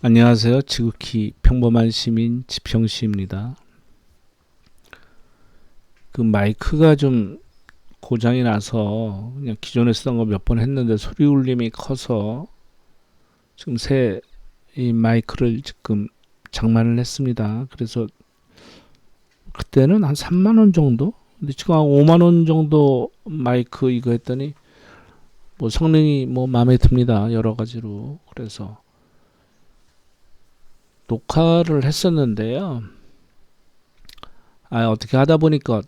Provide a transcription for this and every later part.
안녕하세요. 지극히 평범한 시민 지평시입니다. 그 마이크가 좀 고장이 나서 그냥 기존에 쓰던 거 몇 번 했는데 소리 울림이 커서 지금 새 이 마이크를 지금 장만을 했습니다. 그래서 그때는 한 3만 원 정도? 근데 지금 한 5만 원 정도 마이크 이거 했더니 뭐 성능이 뭐 마음에 듭니다. 여러 가지로. 그래서 녹화를 했었는데요. 어떻게 하다 보니까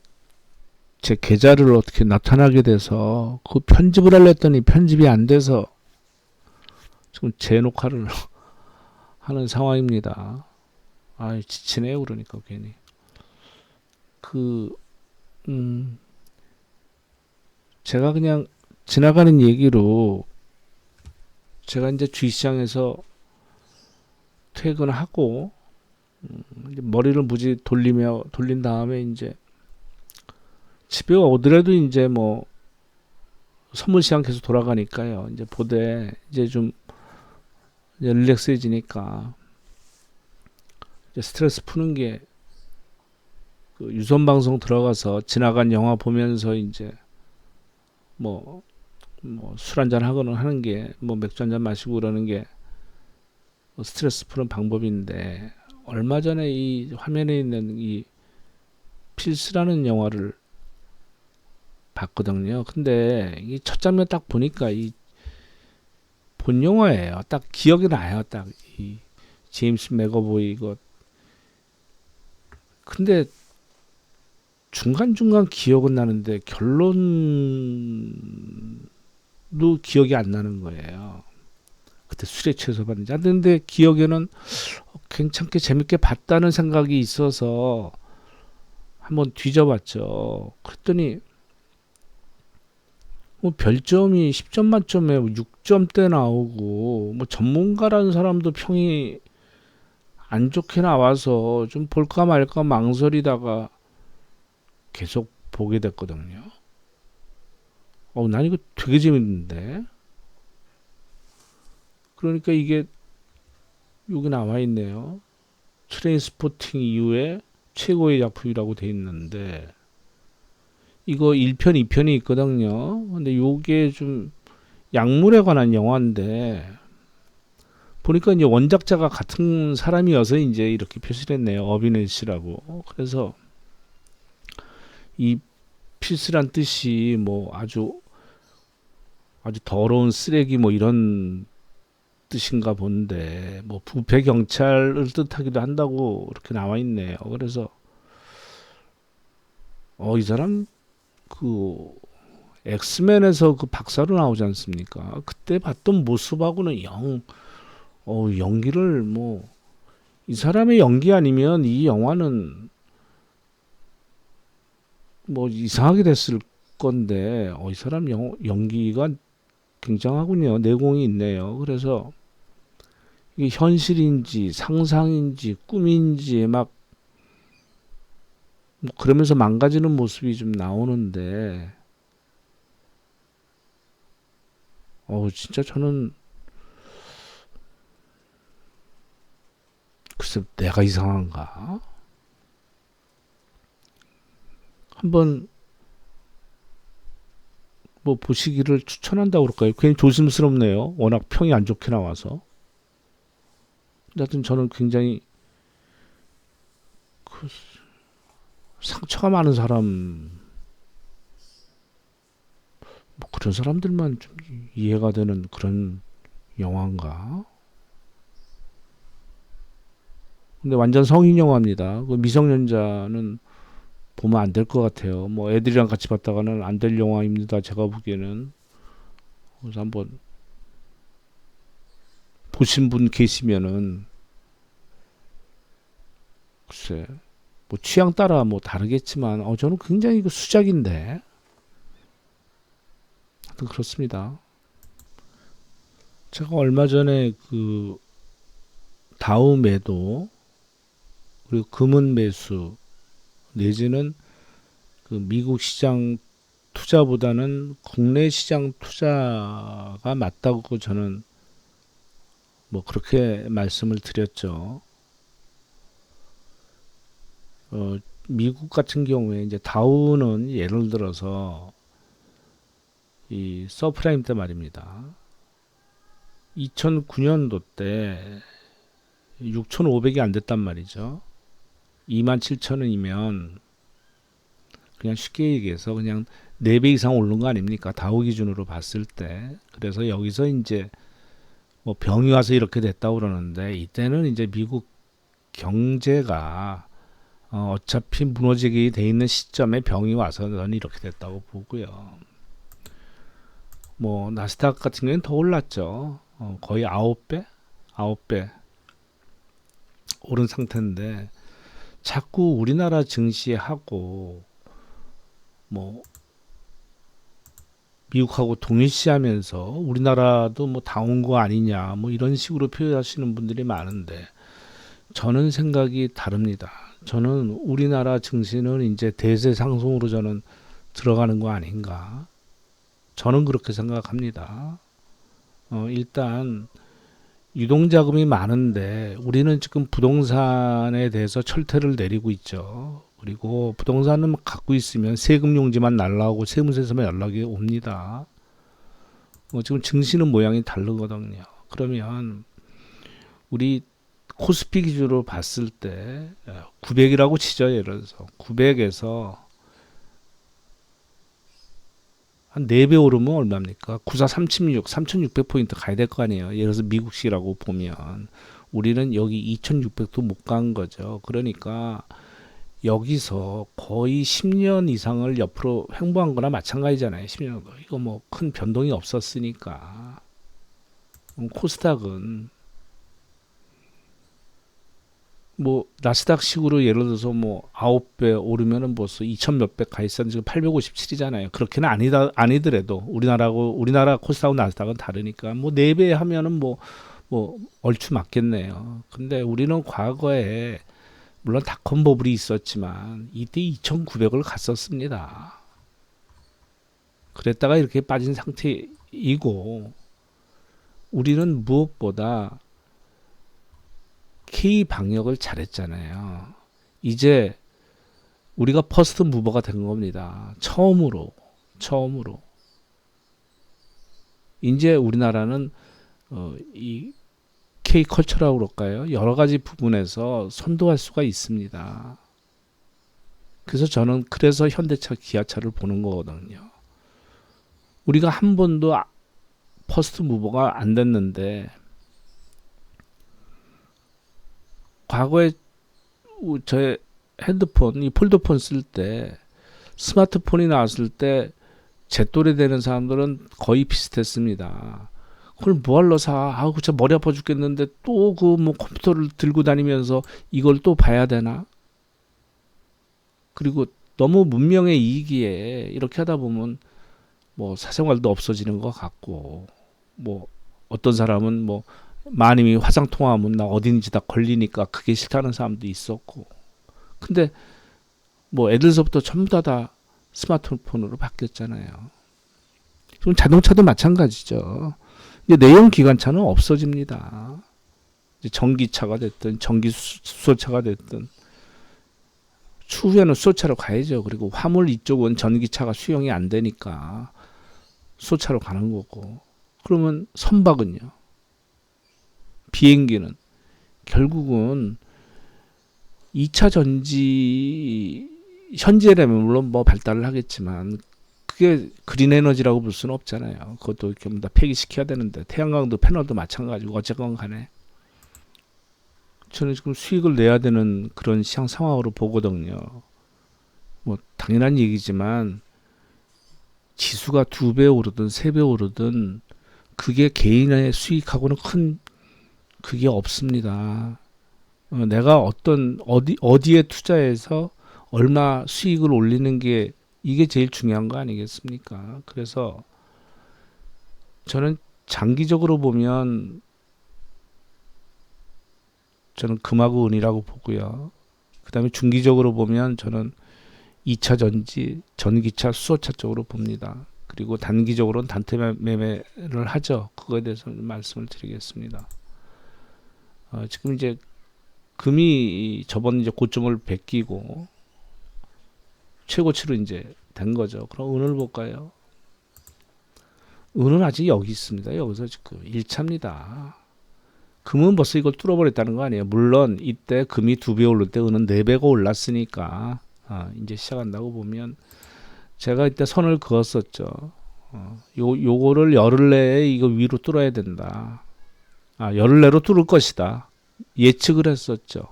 제 계좌를 어떻게 나타나게 돼서 그 편집을 하려 했더니 편집이 안 돼서 지금 재녹화를 하는 상황입니다. 지치네요. 그러니까 괜히 그 음, 제가 그냥 지나가는 얘기로 제가 이제 주식시장에서 퇴근하고 이제 머리를 무지 돌린 다음에 이제 집에 오더라도 이제 뭐 선물 시장 계속 돌아가니까요. 이제 보되 이제 좀 이제 릴렉스해지니까 이제 스트레스 푸는 게 그 유선 방송 들어가서 지나간 영화 보면서 이제 뭐 술 한잔 하거나 하는 게 뭐 맥주 한잔 마시고 그러는 게 스트레스 푸는 방법인데 얼마 전에 이 화면에 있는 이 필스라는 영화를 봤거든요. 근데 이 첫 장면 딱 보니까 이 본 영화예요. 딱 기억이 나요. 딱 이 제임스 맥어보이 이거. 근데 중간중간 기억은 나는데 결론도 기억이 안 나는 거예요. 그때 술에 취해서 봤는지. 근데 기억에는 괜찮게 재밌게 봤다는 생각이 있어서 한번 뒤져봤죠. 그랬더니 뭐 별점이 10점 만점에 6점대 나오고 뭐 전문가라는 사람도 평이 안 좋게 나와서 좀 볼까 말까 망설이다가 계속 보게 됐거든요. 난 이거 되게 재밌는데. 그러니까 이게 여기 나와 있네요. 트레인 스포팅 이후에 최고의 작품이라고 돼 있는데 이거 1편, 2편이 있거든요. 근데 요게 좀 약물에 관한 영화인데 보니까 이제 원작자가 같은 사람이어서 이제 이렇게 표시를 했네요. 어비넷 씨라고. 그래서 이 필스란 뜻이 뭐 아주 더러운 쓰레기 뭐 이런 뜻인가 본데 뭐 부패 경찰을 뜻하기도 한다고 이렇게 나와 있네요. 그래서 이 사람 그 엑스맨에서 그 박사로 나오지 않습니까? 그때 봤던 모습하고는 연기를 뭐 이 사람의 연기 아니면 이 영화는 뭐 이상하게 됐을 건데 이 사람 연기가 굉장하군요. 내공이 있네요. 그래서 이게 현실인지 상상인지 꿈인지 막 뭐 그러면서 망가지는 모습이 좀 나오는데 진짜 저는 글쎄 내가 이상한가? 한번 뭐 보시기를 추천한다고 그럴까요? 괜히 조심스럽네요. 워낙 평이 안 좋게 나와서. 하여튼 저는 굉장히 그 상처가 많은 사람, 뭐 그런 사람들만 좀 이해가 되는 그런 영화인가? 근데 완전 성인 영화입니다. 그 미성년자는 보면 안 될 것 같아요. 뭐 애들이랑 같이 봤다가는 안 될 영화입니다. 제가 보기에는. 그래서 한번 보신 분 계시면은 글쎄 뭐 취향 따라 뭐 다르겠지만 저는 굉장히 그 수작인데 하여튼 그렇습니다. 제가 얼마 전에 그 다우 매도 그리고 금은 매수 내지는 그 미국 시장 투자보다는 국내 시장 투자가 맞다고 저는 뭐 그렇게 말씀을 드렸죠. 미국 같은 경우에 이제 다우는 예를 들어서 이 서프라임 때 말입니다. 2009년도 때 6,500이 안 됐단 말이죠. 27,000원이면 그냥 쉽게 얘기해서 그냥 4배 이상 오른 거 아닙니까? 다우 기준으로 봤을 때. 그래서 여기서 이제 뭐 병이 와서 이렇게 됐다고 그러는데 이때는 이제 미국 경제가 어차피 무너지게 돼 있는 시점에 병이 와서는 이렇게 됐다고 보고요. 뭐 나스닥 같은 경우는 더 올랐죠. 거의 9배 오른 상태인데 자꾸 우리나라 증시하고 뭐 미국하고 동일시하면서 우리나라도 뭐 다 온 거 아니냐 뭐 이런 식으로 표현하시는 분들이 많은데 저는 생각이 다릅니다. 저는 우리나라 증시는 이제 대세 상승으로 저는 들어가는 거 아닌가. 저는 그렇게 생각합니다. 일단 유동자금이 많은데 우리는 지금 부동산에 대해서 철퇴를 내리고 있죠. 그리고 부동산은 갖고 있으면 세금용지만 날라오고 세무서에서만 연락이 옵니다. 지금 증시는 모양이 다르거든요. 그러면 우리 코스피 기준으로 봤을 때 900이라고 치죠. 예를 들어서 900에서 한 4배 오르면 얼마입니까? 9436, 3600포인트 가야 될 거 아니에요. 예를 들어서 미국시라고 보면 우리는 여기 2600도 못 간 거죠. 그러니까 여기서 거의 10년 이상을 옆으로 횡보한 거나 마찬가지잖아요. 10년. 이거 뭐 큰 변동이 없었으니까. 코스닥은 뭐 나스닥 식으로 예를 들어서 뭐 9배 오르면은 벌써 2000 몇백 가 있었는데 지금 857이잖아요. 그렇게는 아니더라도 우리나라 코스닥하고 나스닥은 다르니까 뭐 4배 하면은 뭐 얼추 맞겠네요. 근데 우리는 과거에 물론 닷컴 버블이 있었지만 이때 2,900을 갔었습니다. 그랬다가 이렇게 빠진 상태이고 우리는 무엇보다 K 방역을 잘했잖아요. 이제 우리가 퍼스트 무버가 된 겁니다. 처음으로. 이제 우리나라는 이 K 컬처라고 그럴까요? 여러 가지 부분에서 선도할 수가 있습니다. 그래서 저는 그래서 현대차, 기아차를 보는 거거든요. 우리가 한 번도 퍼스트 무버가 안 됐는데 과거에 저 핸드폰, 이 폴더폰 쓸 때 스마트폰이 나왔을 때 제 또래 되는 사람들은 거의 비슷했습니다. 그걸 뭐하러 사? 아우, 저 머리 아파 죽겠는데 또 그 뭐 컴퓨터를 들고 다니면서 이걸 또 봐야 되나? 그리고 너무 문명의 이기에 이렇게 하다 보면 뭐 사생활도 없어지는 것 같고 뭐 어떤 사람은 뭐 마님이 화상 통화하면 나 어딘지 다 걸리니까 그게 싫다는 사람도 있었고 근데 뭐 애들서부터 전부 다 스마트폰으로 바뀌었잖아요. 지금 자동차도 마찬가지죠. 이제 내연 기관차는 없어집니다. 이제 전기차가 됐든 전기 수소차가 됐든 추후에는 수소차로 가야죠. 그리고 화물 이쪽은 전기차가 수용이 안 되니까 수소차로 가는 거고 그러면 선박은요. 비행기는 결국은 2차 전지 현재라면 물론 뭐 발달을 하겠지만 그게 그린 에너지라고 볼 수는 없잖아요. 그것도 전부 다 폐기시켜야 되는데 태양광도 패널도 마찬가지고 어쨌건 간에 저는 지금 수익을 내야 되는 그런 시장 상황으로 보거든요. 뭐 당연한 얘기지만 지수가 2배 오르든 3배 오르든 그게 개인의 수익하고는 큰 그게 없습니다. 내가 어디에 투자해서 얼마 수익을 올리는 게 이게 제일 중요한 거 아니겠습니까? 그래서 저는 장기적으로 보면 저는 금하고 은이라고 보고요. 그 다음에 중기적으로 보면 저는 2차 전지, 전기차, 수소차 쪽으로 봅니다. 그리고 단기적으로는 단타 매매를 하죠. 그거에 대해서 말씀을 드리겠습니다. 지금 이제 금이 저번 이제 고점을 베끼고 최고치로 이제 된 거죠. 그럼 은을 볼까요? 은은 아직 여기 있습니다. 여기서 지금 1차입니다. 금은 벌써 이걸 뚫어버렸다는 거 아니에요. 물론 이때 금이 2배 오를 때 은은 4배가 올랐으니까 이제 시작한다고 보면 제가 이때 선을 그었었죠. 요거를 열흘 내에 이거 위로 뚫어야 된다. 열흘 내로 뚫을 것이다. 예측을 했었죠.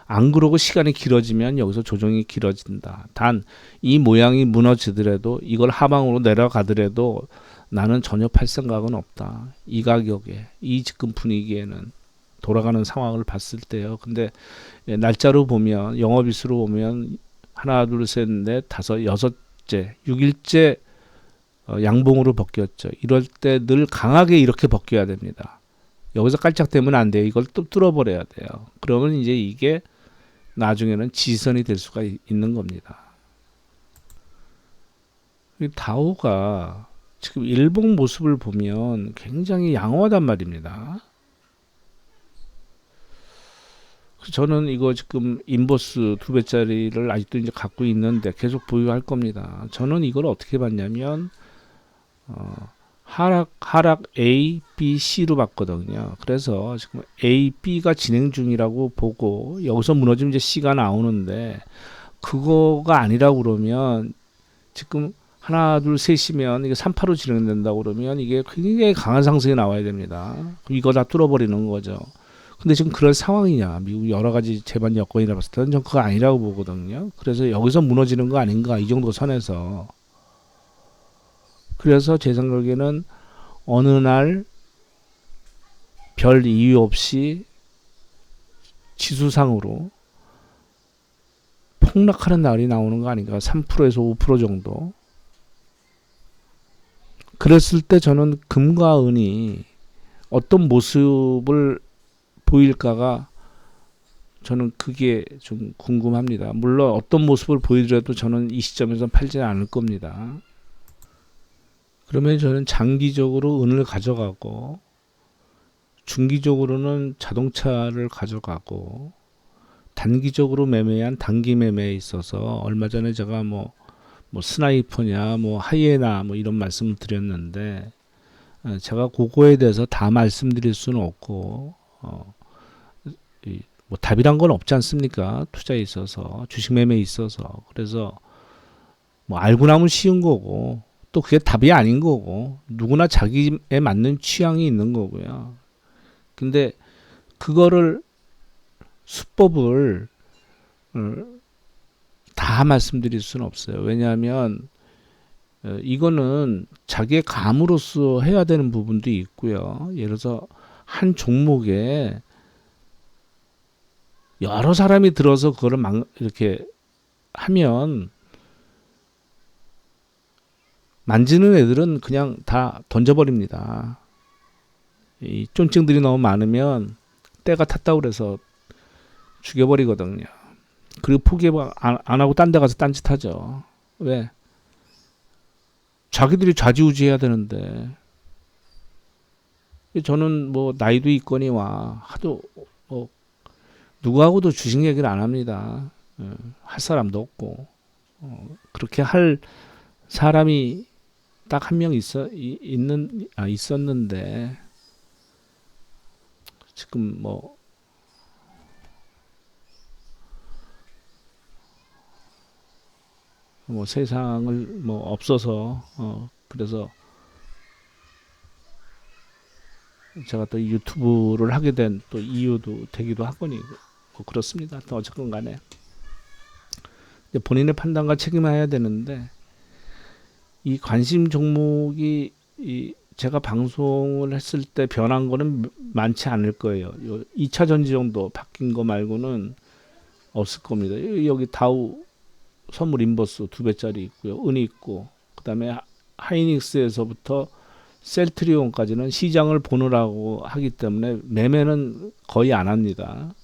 안 그러고 시간이 길어지면 여기서 조정이 길어진다. 단 이 모양이 무너지더라도 이걸 하방으로 내려가더라도 나는 전혀 팔 생각은 없다. 이 가격에 이 지금 분위기에는 돌아가는 상황을 봤을 때요. 근데 날짜로 보면 영업일수로 보면 하나 둘셋넷 다섯 여섯째 6일째 양봉으로 벗겼죠. 이럴 때 늘 강하게 이렇게 벗겨야 됩니다. 여기서 깔짝대면 안 돼요. 이걸 또 뚫어버려야 돼요. 그러면 이제 이게 나중에는 지선이 될 수가 있는 겁니다. 다오가 지금 일봉 모습을 보면 굉장히 양호하단 말입니다. 저는 이거 지금 인버스 2배짜리를 아직도 이제 갖고 있는데 계속 보유할 겁니다. 저는 이걸 어떻게 봤냐면 하락 A, B, C로 봤거든요. 그래서 지금 A, B가 진행 중이라고 보고 여기서 무너지면 이제 C가 나오는데 그거가 아니라고 그러면 지금 하나, 둘, 셋이면 이게 3파로 진행된다고 그러면 이게 굉장히 강한 상승이 나와야 됩니다. 이거 다 뚫어버리는 거죠. 근데 지금 그럴 상황이냐? 미국 여러 가지 재반 여건이라 봤을 때는 전 그거 아니라고 보거든요. 그래서 여기서 무너지는 거 아닌가? 이 정도 선에서. 그래서 제 생각에는 어느 날 별 이유 없이 지수상으로 폭락하는 날이 나오는 거 아닌가? 3%에서 5% 정도. 그랬을 때 저는 금과 은이 어떤 모습을 보일까가 저는 그게 좀 궁금합니다. 물론 어떤 모습을 보이더라도 저는 이 시점에서 팔지는 않을 겁니다. 그러면 저는 장기적으로 은을 가져가고 중기적으로는 자동차를 가져가고 단기적으로 매매한 단기 매매에 있어서 얼마 전에 제가 뭐 스나이퍼냐 뭐 하이에나 뭐 이런 말씀을 드렸는데 제가 그거에 대해서 다 말씀드릴 수는 없고 뭐 답이란 건 없지 않습니까? 투자에 있어서 주식 매매에 있어서. 그래서 뭐 알고 나면 쉬운 거고 또 그게 답이 아닌 거고 누구나 자기에 맞는 취향이 있는 거고요. 근데 그거를 수법을 다 말씀드릴 수는 없어요. 왜냐하면 이거는 자기의 감으로서 해야 되는 부분도 있고요. 예를 들어서 한 종목에 여러 사람이 들어서 그거를 막 이렇게 하면 만지는 애들은 그냥 다 던져버립니다. 이 쫀증들이 너무 많으면 때가 탔다고 그래서 죽여버리거든요. 그리고 포기 안 하고 딴 데 가서 딴짓하죠. 왜? 자기들이 좌지우지해야 되는데 저는 뭐 나이도 있거니와 하도 누구하고도 주식 얘기를 안 합니다. 할 사람도 없고 그렇게 할 사람이 딱 한 명 있었는데 지금 뭐 세상을 뭐 없어서 그래서 제가 또 유튜브를 하게 된 또 이유도 되기도 하거니 뭐 그렇습니다. 또 어쨌건 간에 본인의 판단과 책임해야 되는데 이 관심 종목이 제가 방송을 했을 때 변한 거는 많지 않을 거예요. 2차 전지 정도 바뀐 거 말고는 없을 겁니다. 여기 다우 선물 인버스 2배짜리 있고요. 은이 있고 그다음에 하이닉스에서부터 셀트리온까지는 시장을 보느라고 하기 때문에 매매는 거의 안 합니다.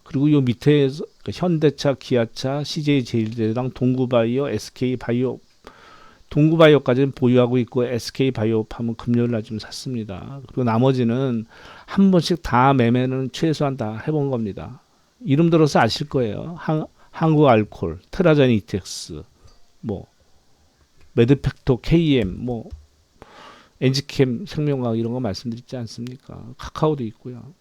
그리고 요 밑에 현대차, 기아차, CJ 제일제당, 동구바이오, SK바이오 동구바이오까지는 보유하고 있고 SK바이오팜은 금요일 날 좀 샀습니다. 그리고 나머지는 한 번씩 다 매매는 최소한 다 해본 겁니다. 이름 들어서 아실 거예요. 한국알콜, 테라젠 이텍스, 뭐 매드팩토 KM, 뭐 엔지캠 생명과학 이런 거 말씀드리지 않습니까? 카카오도 있고요.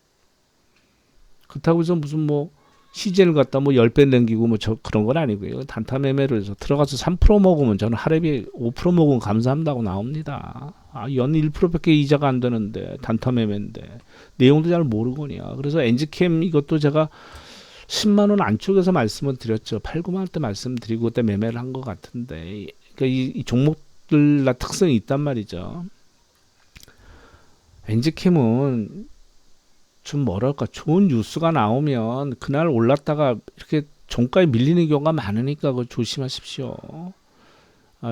그렇다고 해서 무슨 뭐 시즌을 갖다 뭐 10배 남기고 뭐 그런 건 아니고요. 단타 매매로 해서 들어가서 3% 먹으면 저는 하루에 5% 먹으면 감사합니다고 나옵니다. 연 1%밖에 이자가 안 되는데 단타 매매인데 내용도 잘 모르거든요. 그래서 엔지캠 이것도 제가 10만 원 안쪽에서 말씀을 드렸죠. 8, 9만 원대 말씀드리고 그때 매매를 한 것 같은데 그러니까 이 종목들 나 특성이 있단 말이죠. 엔지캠은 좀 뭐랄까 좋은 뉴스가 나오면 그날 올랐다가 이렇게 종가에 밀리는 경우가 많으니까 그거 조심하십시오.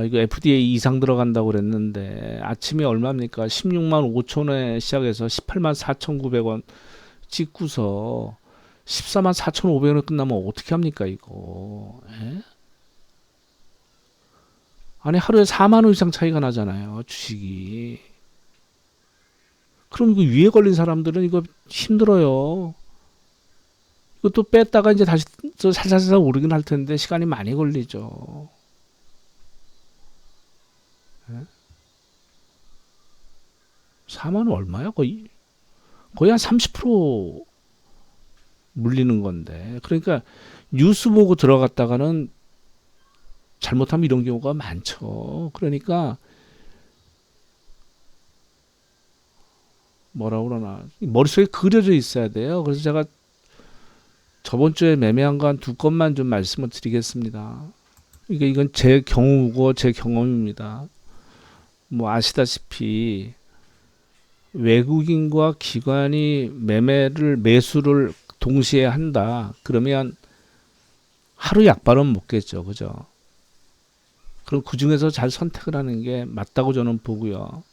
이거 FDA 이상 들어간다고 그랬는데 아침에 얼마입니까? 16만 5천원에 시작해서 18만 4,900원 찍고서 14만 4,500원에 끝나면 어떻게 합니까 이거? 에? 아니 하루에 4만 원 이상 차이가 나잖아요 주식이. 그럼 이거 위에 걸린 사람들은 이거 힘들어요. 이것도 뺐다가 이제 다시 살살살 오르긴 할 텐데 시간이 많이 걸리죠. 예? 4만 원 얼마야? 거의 한 30% 물리는 건데. 그러니까 뉴스 보고 들어갔다가는 잘못하면 이런 경우가 많죠. 그러니까 뭐라 그러나 머릿속에 그려져 있어야 돼요. 그래서 제가 저번 주에 매매한 거 한 두 건만 좀 말씀을 드리겠습니다. 이건 제 경우고 제 경험입니다. 뭐 아시다시피 외국인과 기관이 매수를 동시에 한다. 그러면 하루 약발은 먹겠죠. 그죠? 그럼 그 중에서 잘 선택을 하는 게 맞다고 저는 보고요.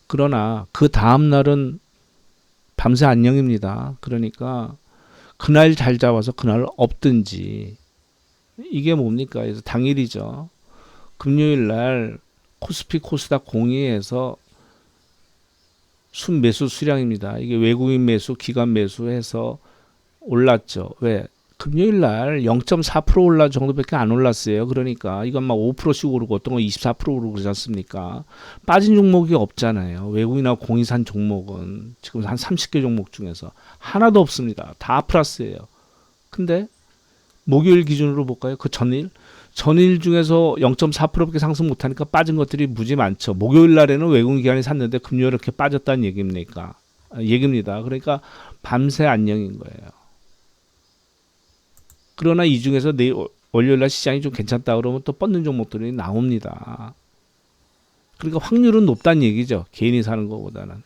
그러나 그 다음 날은 밤새 안녕입니다. 그러니까 그날 잘 잡아서 그날 없든지 이게 뭡니까? 그래서 당일이죠. 금요일 날 코스피 코스닥 공의에서 순매수 수량입니다. 이게 외국인 매수, 기관 매수해서 올랐죠. 왜? 금요일 날 0.4% 올라 정도밖에 안 올랐어요. 그러니까 이건 막 5%씩 오르고 어떤 건 24% 오르고 그러지 않습니까? 빠진 종목이 없잖아요. 외국인하고 공이 산 종목은 지금 한 30개 종목 중에서 하나도 없습니다. 다 플러스예요. 근데 목요일 기준으로 볼까요? 그 전일 중에서 0.4%밖에 상승 못하니까 빠진 것들이 무지 많죠. 목요일 날에는 외국인 기관이 샀는데 금요일 이렇게 빠졌다는 얘기입니다. 그러니까 밤새 안녕인 거예요. 그러나 이 중에서 월요일날 시장이 좀 괜찮다 그러면 또 뻗는 종목들이 나옵니다. 그러니까 확률은 높다는 얘기죠. 개인이 사는 것보다는.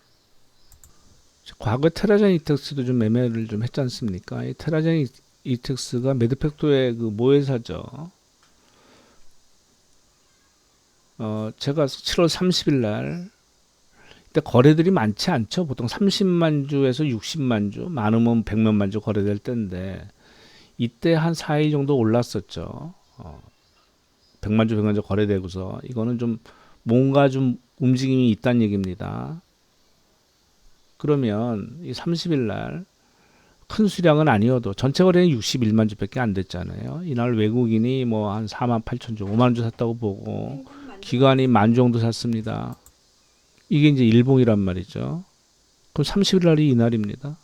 과거 테라젠 이텍스도 좀 매매를 좀 했지 않습니까? 이 테라젠 이텍스가 매드팩토의 그 모회사죠. 제가 7월 30일 날 이때 거래들이 많지 않죠. 보통 30만 주에서 60만 주, 많으면 100몇만 주 거래될 때인데 이때 한 4일 정도 올랐었죠. 100만 주, 100만 주 거래되고서 이거는 좀 뭔가 좀 움직임이 있다는 얘기입니다. 그러면 이 30일 날 큰 수량은 아니어도 전체 거래는 61만 주밖에 안 됐잖아요. 이날 외국인이 뭐 한 4만 8천 주, 5만 주 샀다고 보고 기관이 1만 주 정도 샀습니다. 이게 이제 일봉이란 말이죠. 그럼 30일 날이 이날입니다.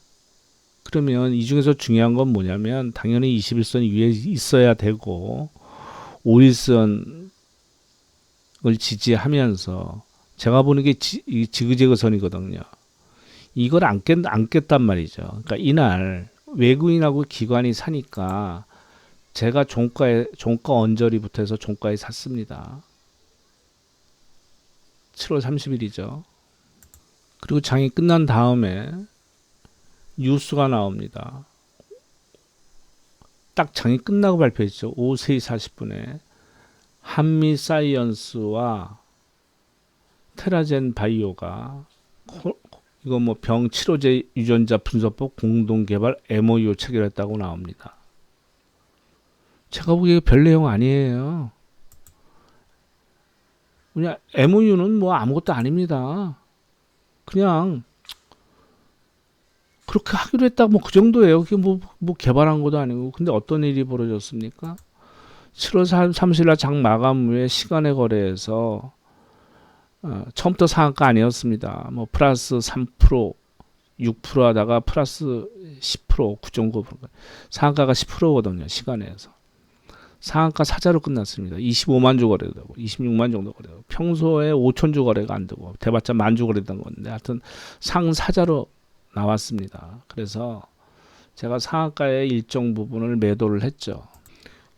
그러면 이 중에서 중요한 건 뭐냐면 당연히 21선 위에 있어야 되고 5일선을 지지하면서 제가 보는 게 지그재그 선이거든요. 이걸 안 깼단 말이죠. 그러니까 이날 외국인하고 기관이 사니까 제가 종가 언저리부터 해서 종가에 샀습니다. 7월 30일이죠. 그리고 장이 끝난 다음에 뉴스가 나옵니다. 딱 장이 끝나고 발표했죠. 오후 3시 40분에 한미사이언스와 테라젠 바이오가 이거 뭐 병 치료제 유전자 분석법 공동 개발 MOU 체결했다고 나옵니다. 제가 보기에 별 내용 아니에요. 그냥 MOU는 뭐 아무것도 아닙니다. 그냥 그렇게 하기로 했다 뭐 그 정도예요. 그게 뭐 개발한 것도 아니고. 근데 어떤 일이 벌어졌습니까? 7월 30일 날 장 마감 후에 시간의 거래에서 처음부터 상한가 아니었습니다. 뭐 플러스 3%, 6% 하다가 플러스 10%, 9.9%. 상한가가 10%거든요. 시간에서. 상한가 사자로 끝났습니다. 25만 주 거래되고 26만 정도 거래되고 평소에 5천 주 거래가 안 되고 대봤자 만 주 거래된 건데 하여튼 상사자로 나왔습니다. 그래서 제가 상한가의 일정 부분을 매도를 했죠.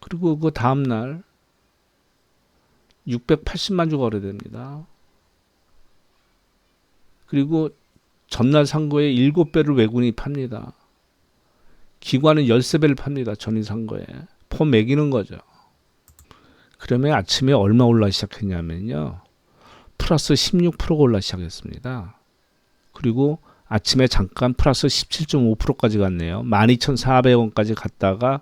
그리고 그 다음날 680만 주 거래됩니다. 그리고 전날 산 거에 7배를 외국인이 팝니다. 기관은 13배를 팝니다. 전일 산 거에. 폼 매기는 거죠. 그러면 아침에 얼마 올라 시작했냐면요. 플러스 16%가 올라 시작했습니다. 그리고 아침에 잠깐 플러스 17.5%까지 갔네요. 12,400원까지 갔다가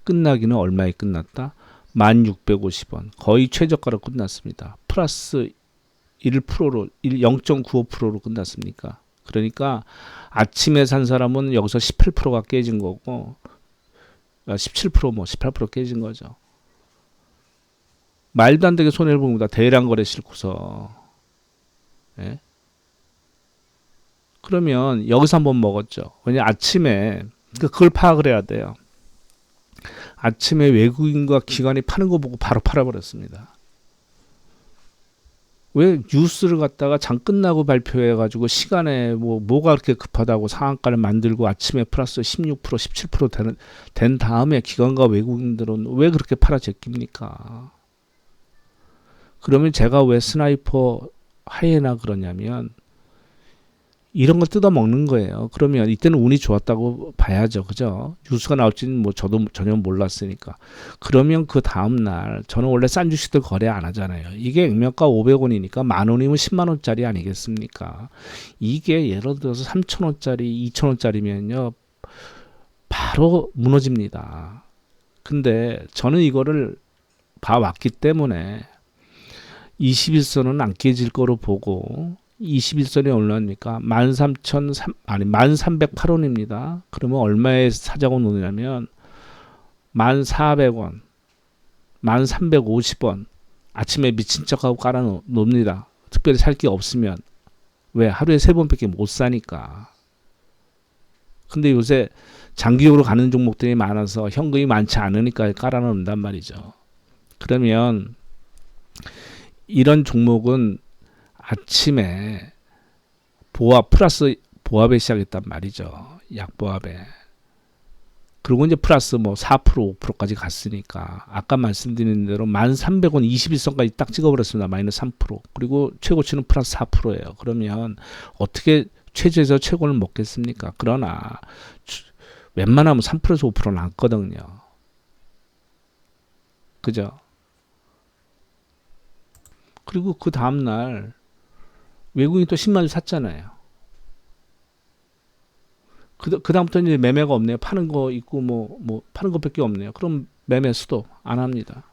끝나기는 얼마에 끝났다? 1,650원. 거의 최저가로 끝났습니다. 플러스 1%로 0.95%로 끝났습니까? 그러니까 아침에 산 사람은 여기서 18%가 깨진 거고 17%뭐 18% 깨진 거죠. 말도 안 되게 손해를 본 겁니다. 대량 거래 싫고서. 예? 그러면 여기서 한번 먹었죠. 왜냐 아침에 그걸 파악을 해야 돼요. 아침에 외국인과 기관이 파는 거 보고 바로 팔아버렸습니다. 왜 뉴스를 갖다가 장 끝나고 발표해가지고 시간에 뭐가 그렇게 급하다고 상한가를 만들고 아침에 플러스 16% 17% 된 다음에 기관과 외국인들은 왜 그렇게 팔아 제낍니까? 그러면 제가 왜 스나이퍼 하이에나 그러냐면 이런 걸 뜯어 먹는 거예요. 그러면 이때는 운이 좋았다고 봐야죠. 그죠? 뉴스가 나올지는 뭐 저도 전혀 몰랐으니까. 그러면 그 다음날 저는 원래 싼 주식들 거래 안 하잖아요. 이게 액면가 500원이니까 만 원이면 10만 원짜리 아니겠습니까? 이게 예를 들어서 3,000원짜리, 2,000원짜리면요. 바로 무너집니다. 근데 저는 이거를 봐왔기 때문에 21선은 안 깨질 거로 보고 21선이 얼마입니까? 1308원입니다. 그러면 얼마에 사자고 놓냐면 1400원, 1350원 아침에 미친 척하고 깔아 놓습니다. 특별히 살 게 없으면. 왜? 하루에 3번밖에 못 사니까. 근데 요새 장기적으로 가는 종목들이 많아서 현금이 많지 않으니까 깔아 놓는단 말이죠. 그러면 이런 종목은 아침에 보합 플러스 보합에 시작했단 말이죠. 약보합에. 그리고 이제 플러스 뭐 4% 5%까지 갔으니까 아까 말씀드린 대로 1300원 21선까지 딱 찍어버렸습니다. 마이너스 3%. 그리고 최고치는 플러스 4%예요. 그러면 어떻게 최저에서 최고를 먹겠습니까? 그러나 웬만하면 3%에서 5% 남거든요. 그죠? 그리고 그 다음날 외국인이 또 10만 주 샀잖아요. 그 다음부터 이제 매매가 없네요. 파는 거 있고 뭐 파는 것밖에 없네요. 그럼 매매 수도 안 합니다.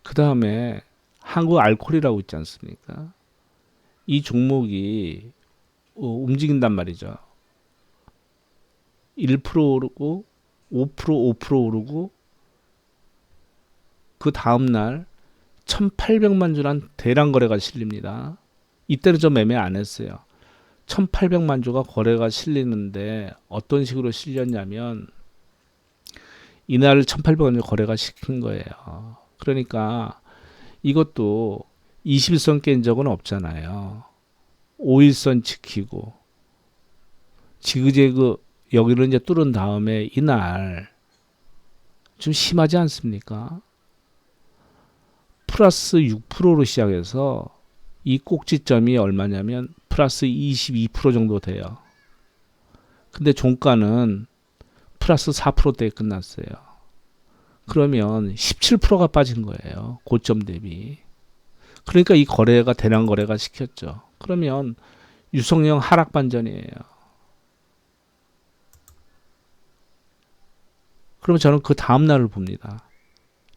그 다음에 한국 알콜이라고 있지 않습니까? 이 종목이 움직인단 말이죠. 1% 오르고 5% 오르고 그 다음날 1800만 주란 대량 거래가 실립니다. 이때는 저 매매 안 했어요. 1800만 주가 거래가 실리는데 어떤 식으로 실렸냐면 이날 1800만 주 거래가 시킨 거예요. 그러니까 이것도 21선 깬 적은 없잖아요. 5일선 지키고 지그재그 여기를 이제 뚫은 다음에 이날 좀 심하지 않습니까? 플러스 6%로 시작해서 이 꼭지점이 얼마냐면 플러스 22% 정도 돼요. 근데 종가는 플러스 4%대에 끝났어요. 그러면 17%가 빠진 거예요. 고점 대비. 그러니까 이 거래가 대량 거래가 시켰죠. 그러면 유성형 하락 반전이에요. 그러면 저는 그 다음 날을 봅니다.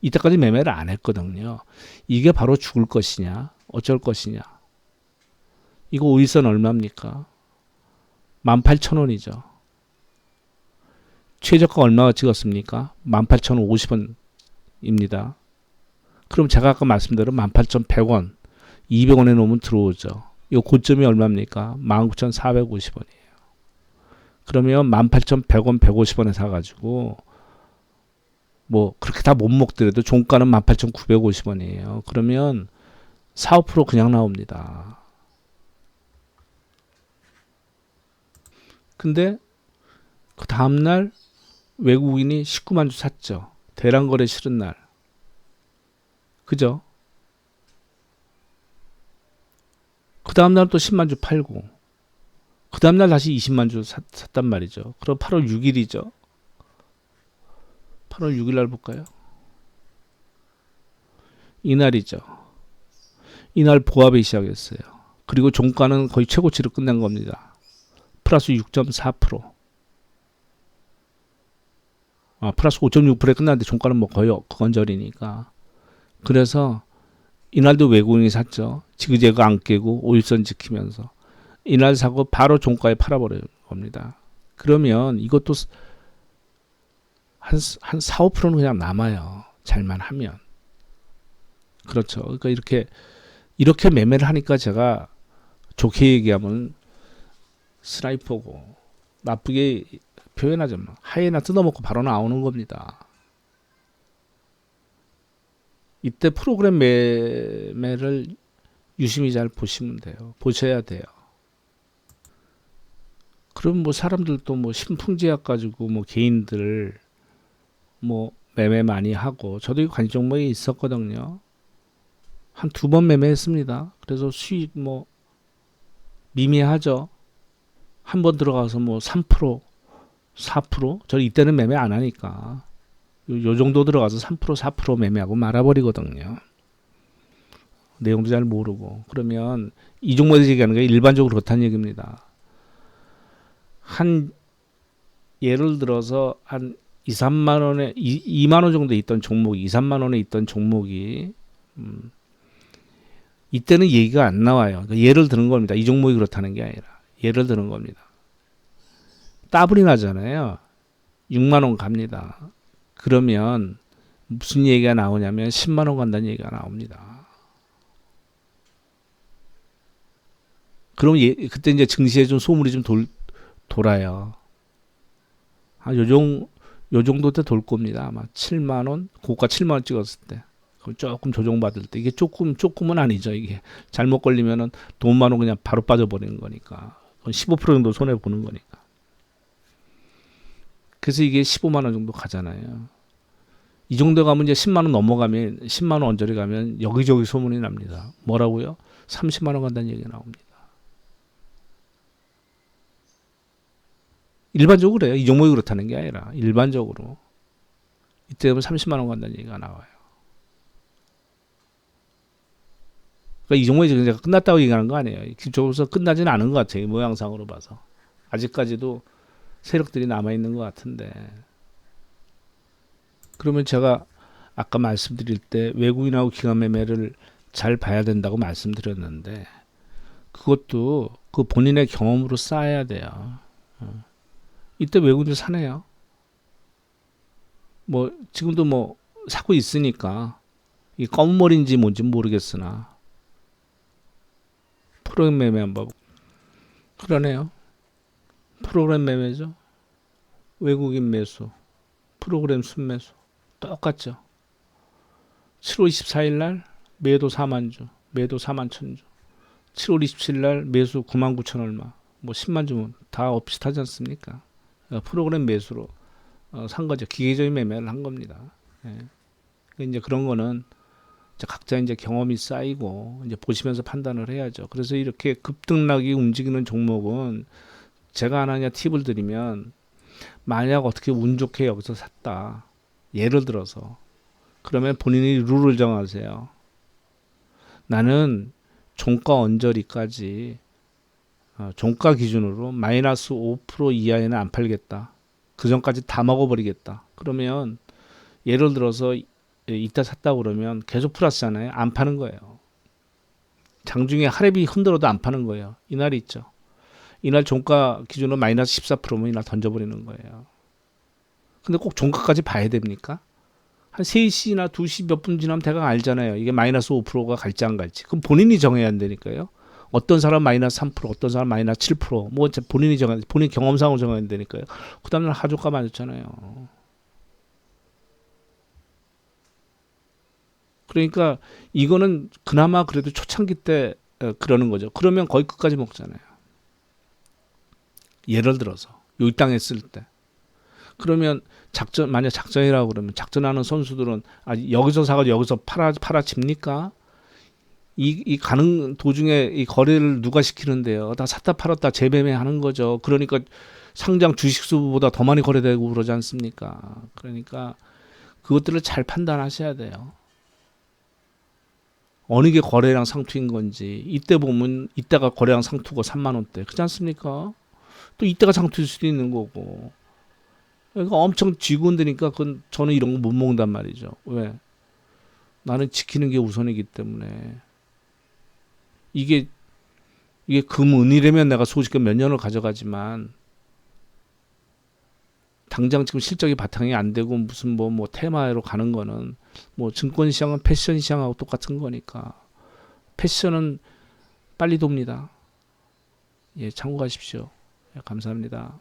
이때까지 매매를 안 했거든요. 이게 바로 죽을 것이냐, 어쩔 것이냐. 이거 5일선 얼마입니까? 18,000원이죠. 최저가 얼마가 찍었습니까? 18,050원입니다. 그럼 제가 아까 말씀대로 18,100원, 200원에 놓으면 들어오죠. 이 고점이 얼마입니까? 19,450원이에요. 그러면 18,100원, 150원에 사가지고 뭐 그렇게 다 못 먹더라도 종가는 18,950원이에요. 그러면 4, 5% 그냥 나옵니다. 근데 그 다음날 외국인이 19만 주 샀죠. 대량거래 싫은 날. 그죠? 그 다음날 또 10만 주 팔고 그 다음날 다시 20만 주 샀단 말이죠. 그럼 8월 6일이죠. 8월 6일 날 볼까요? 이날이죠. 이날 보합이 시작했어요. 그리고 종가는 거의 최고치로 끝낸 겁니다. 플러스 6.4%. 플러스 5.6%에 끝났는데 종가는 뭐 거의 그건저리니까. 그래서 이날도 외국인이 샀죠. 지그재그 안 깨고 5일선 지키면서. 이날 사고 바로 종가에 팔아버린 겁니다. 그러면 이것도 한 4, 5%는 그냥 남아요. 잘만 하면. 그렇죠. 그러니까 이렇게 매매를 하니까 제가 좋게 얘기하면 스나이퍼고 나쁘게 표현하죠. 하이에나 뜯어먹고 바로 나오는 겁니다. 이때 프로그램 매매를 유심히 잘 보시면 돼요. 보셔야 돼요. 그럼 뭐 사람들도 뭐 신풍제약 가지고 뭐 개인들 뭐 매매 많이 하고 저도 관심 종목에 있었거든요. 한 2번 매매했습니다. 그래서 수익 뭐 미미하죠. 한 번 들어가서 뭐 3%, 4%? 저 이때는 매매 안 하니까 요 정도 들어가서 3%, 4% 매매하고 말아버리거든요. 내용도 잘 모르고. 그러면 이 종목에 얘기하는 게 일반적으로 그렇다는 얘기입니다. 한 예를 들어서 한 2, 3만 원에 2만 원 정도 있던 종목이 2, 3만 원에 있던 종목이 이때는 얘기가 안 나와요. 그러니까 예를 드는 겁니다. 이 종목이 그렇다는 게 아니라 예를 드는 겁니다. 따블이 나잖아요. 6만 원 갑니다. 그러면 무슨 얘기가 나오냐면 10만 원 간다는 얘기가 나옵니다. 그럼 그때 이제 증시에 좀 소문이 좀 돌아요. 요 정도 때 돌 겁니다. 아마 7만 원, 고가 7만 원 찍었을 때. 그럼 조금 조정받을 때. 이게 조금은 아니죠. 이게 잘못 걸리면은 돈만 원 그냥 바로 빠져버리는 거니까. 15% 정도 손해보는 거니까. 그래서 이게 15만 원 정도 가잖아요. 이 정도 가면 이제 10만 원 넘어가면 10만 원 언저리 가면 여기저기 소문이 납니다. 뭐라고요? 30만 원 간다는 얘기가 나옵니다. 일반적으로 그래요. 이 종목이 그렇다는 게 아니라 일반적으로 이때 보면 30만 원 간다는 얘기가 나와요. 그러니까 이 종목이 이제 끝났다고 얘기하는 거 아니에요. 기초로서 끝나지는 않은 것 같아요. 모양상으로 봐서 아직까지도 세력들이 남아 있는 것 같은데. 그러면 제가 아까 말씀드릴 때 외국인하고 기관 매매를 잘 봐야 된다고 말씀드렸는데 그것도 그 본인의 경험으로 쌓아야 돼요. 이때 외국인들 사네요. 뭐 지금도 뭐 사고 있으니까 이 검은 머리인지 뭔지 모르겠으나 프로그램 매매 한번 그러네요. 프로그램 매매죠. 외국인 매수, 프로그램 순매수 똑같죠. 7월 24일 날 매도 4만 주, 매도 4만 1천 주. 7월 27일 날 매수 9만 9천 얼마, 뭐 10만 주면 다 비슷하지 않습니까? 프로그램 매수로 산 거죠. 기계적인 매매를 한 겁니다. 예. 이제 그런 거는 각자 이제 경험이 쌓이고 이제 보시면서 판단을 해야죠. 그래서 이렇게 급등락이 움직이는 종목은 제가 하나 팁을 드리면 만약 어떻게 운 좋게 여기서 샀다. 예를 들어서 그러면 본인이 룰을 정하세요. 나는 종가 언저리까지 종가 기준으로 마이너스 5% 이하에는 안 팔겠다. 그 전까지 다 먹어버리겠다. 그러면 예를 들어서 이따 샀다 그러면 계속 플러스잖아요. 안 파는 거예요. 장중에 하랩이 흔들어도 안 파는 거예요. 이날이 있죠. 이날 종가 기준으로 마이너스 14%면 이날 던져버리는 거예요. 근데 꼭 종가까지 봐야 됩니까? 한 3시나 2시 몇 분 지나면 대강 알잖아요. 이게 마이너스 5%가 갈지 안 갈지. 그럼 본인이 정해야 한다니까요. 어떤 사람 마이너스 3%, 어떤 사람 마이너스 7%, 뭐 본인이 정해, 본인 경험상으로 정해야 된다니까요. 그 다음날 하주가 맞았잖아요. 그러니까 이거는 그나마 그래도 초창기 때 그러는 거죠. 그러면 거의 끝까지 먹잖아요. 예를 들어서 요 땅했을 때. 그러면 만약 작전이라고 그러면 작전하는 선수들은 여기서 사가지고 여기서 팔아칩니까? 이 가는 도중에 이 거래를 누가 시키는데요? 다 샀다 팔았다 재매매 하는 거죠. 그러니까 상장 주식수보다 더 많이 거래되고 그러지 않습니까? 그러니까 그것들을 잘 판단하셔야 돼요. 어느 게 거래량 상투인 건지. 이때 보면 이때가 거래량 상투고 3만 원대 그렇지 않습니까? 또 이때가 상투일 수도 있는 거고. 그러니까 엄청 쥐고 흔드니까 그건 저는 이런 거 못 먹는단 말이죠. 왜? 나는 지키는 게 우선이기 때문에. 이게 금은이라면 내가 소식은 몇 년을 가져가지만 당장 지금 실적이 바탕이 안 되고 무슨 뭐 테마로 가는 거는 뭐 증권 시장은 패션 시장하고 똑같은 거니까 패션은 빨리 돕니다. 예, 참고하십시오. 예, 감사합니다.